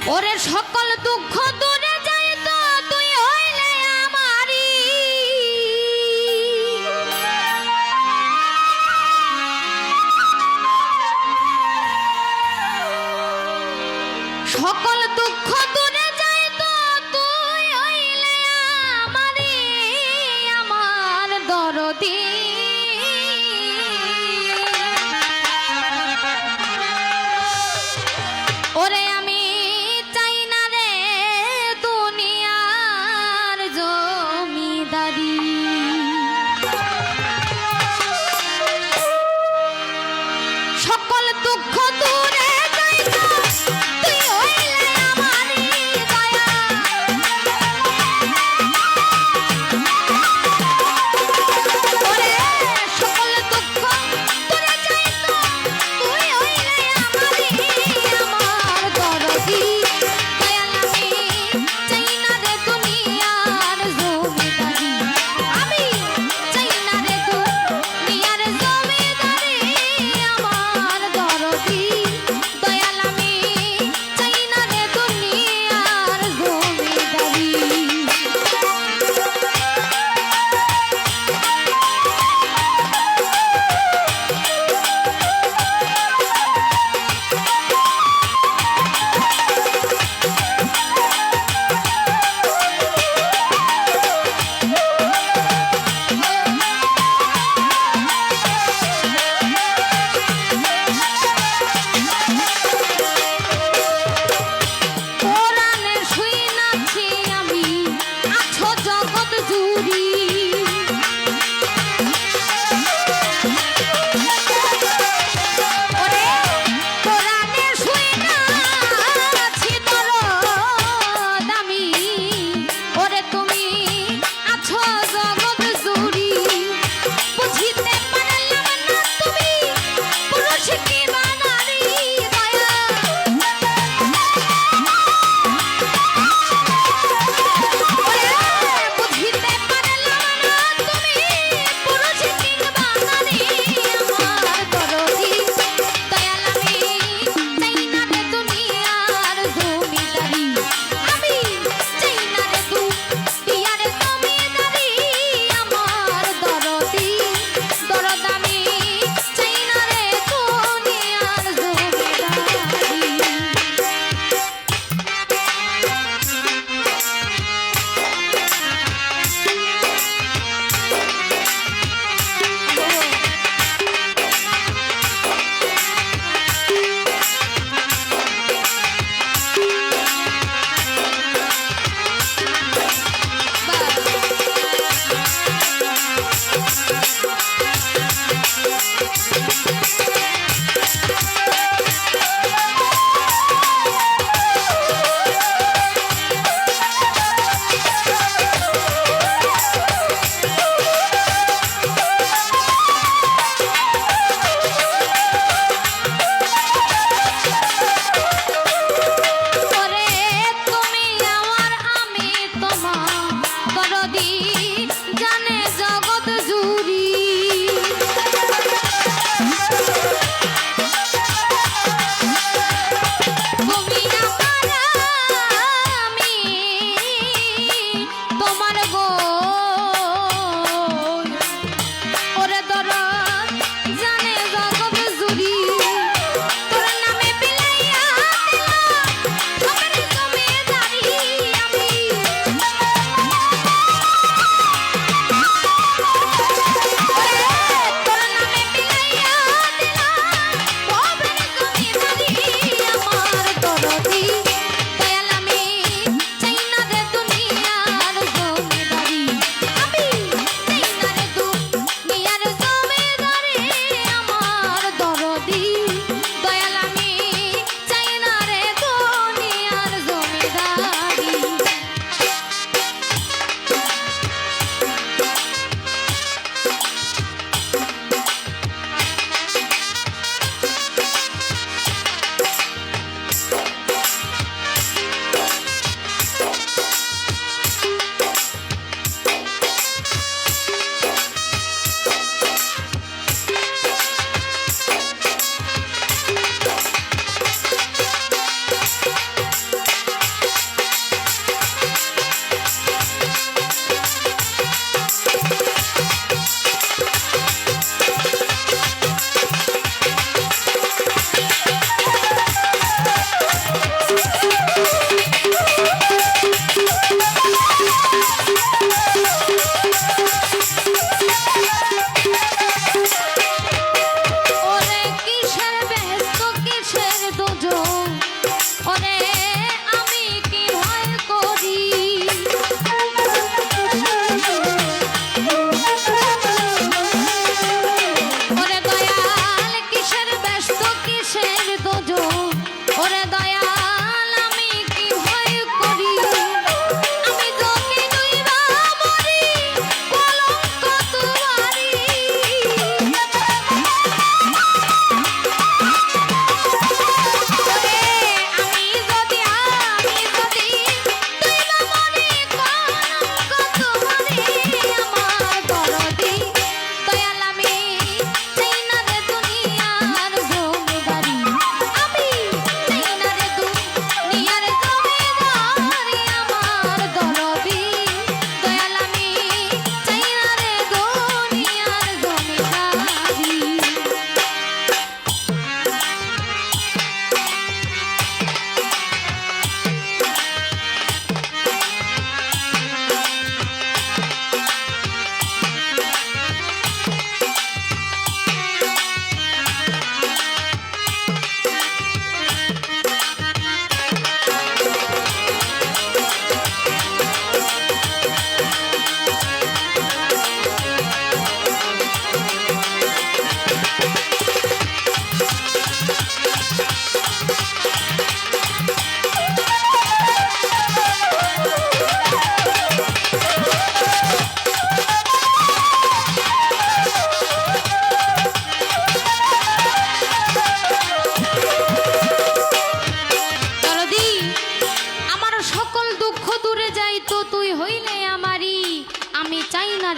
ওরে সকল দুঃখ দূরে যায় তো তুই হইলে আমারি সকল দুঃখ দূরে যায় তো তুই হইলে আমারি আমার দরদি ওরে আমি চাই না রে দুনিয়ার জমিদারি সকল দুঃখ দূরে যাই না তুই হইলে আমারি দয়া ওরে সকল দুঃখ দূরে যাই না তুই হইলে আমারি আমার দরদি দয়াল আমি চাই না রে দুনিয়ার জমিদারি আমি চাই না রে দুনিয়ার জমিদারি আমার দরদি দয়াল আমি চাই না রে দুনিয়ার জমিদারি কোরআনে শুইনাছি আমি আছো জগৎ জুড়ি ওরে কোরআনে শুইনাছি দরদ আমি ওরে তুমি আছো জগৎ জুড়ি বুঝিতে পারলাম না তুমি পুরুষ কি বা নারী দয়া ওরে বুঝিতে পারলাম না তুমি পুরুষ কিংবা নারী আমার দরদি দয়াল আমি চাই না রে দুনিয়ার জমিদারি আমি চাই না রে দুনিয়ার জমিদারি আমার দরদি দরদ আমি চাই না রে দুনিয়ার জমিদারি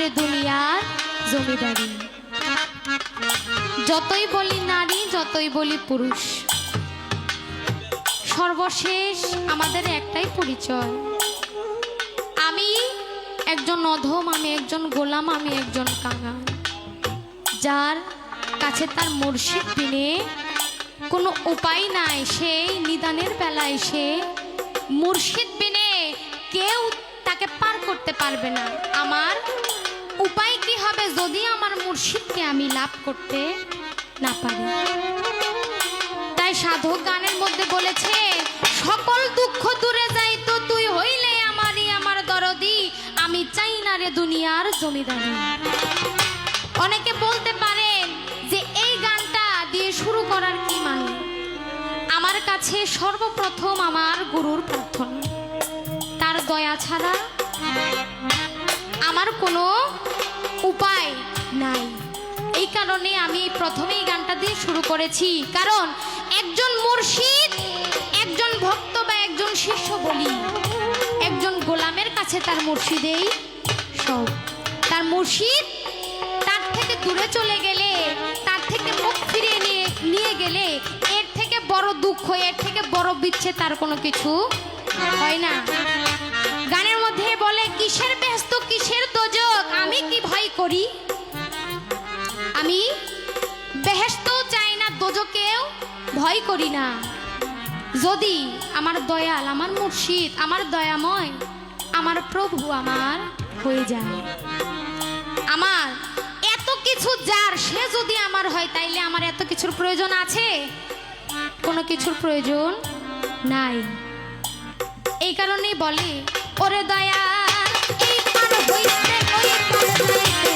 রে দুনিয়ার জমিদারি। যতই বলি নারী, যতই বলি পুরুষ, সর্বশেষ আমাদের একটাই পরিচয়। আমি একজন অধম, আমি একজন গোলাম, আমি একজন কাঙাল, যার কাছে তার মুর্শিদ বিনে কোনো উপায় নাই। সেই নিদানের বেলায় সে মুর্শিদ বিনে কেউ তাকে পার করতে পারবে না। আমার উপায় কি হবে যদি আমার মুর্শিদকে আমি লাভ করতে না পারি? তাই সাধক গানের মধ্যে বলেছে, সকল দুঃখ দূরে যাইতো তুই হইলে আমারই আমার দরদি, আমি চাই না রে দুনিয়ার জমিদারি। অনেকে বলতে পারেন যে এই গানটা দিয়ে শুরু করার কি মানে? আমার কাছে সর্বপ্রথম আমার গুরুর প্রার্থনা, তার দয়া ছাড়া আমার কোনো উপায় নাই। এই কারণে আমি প্রথমেই গানটা দিয়ে শুরু করেছি, কারণ একজন মুর্শিদ, একজন ভক্ত বা একজন শিষ্য বলি, একজন গোলামের কাছে তার মুর্শিদেই সব। তার মুর্শিদ তার থেকে দূরে চলে গেলে, তার থেকে মুখ ফিরিয়ে নিয়ে গেলে এর থেকে বড় দুঃখ, এর থেকে বড় বিচ্ছেদ তার কোনো কিছু হয় না। গানের মধ্যে বলে, কিসের ব্যস্ত কিসের দোজক, আমি কি ভয় করি? আমি বেহেশতও চাই না, দোজকেও ভয় করি না। যদি আমার দয়াল, আমার মুর্শিদ, আমার দয়াময়, আমার প্রভু আমার হয়ে যায়, আমার এত কিছু যার, সে যদি আমার হয়, তাইলে আমার এত কিছুর প্রয়োজন আছে? কোনো কিছুর প্রয়োজন নাই। এই কারণেই বলে, ওরে দয়াল এই পার হইতে ওই পার হইতে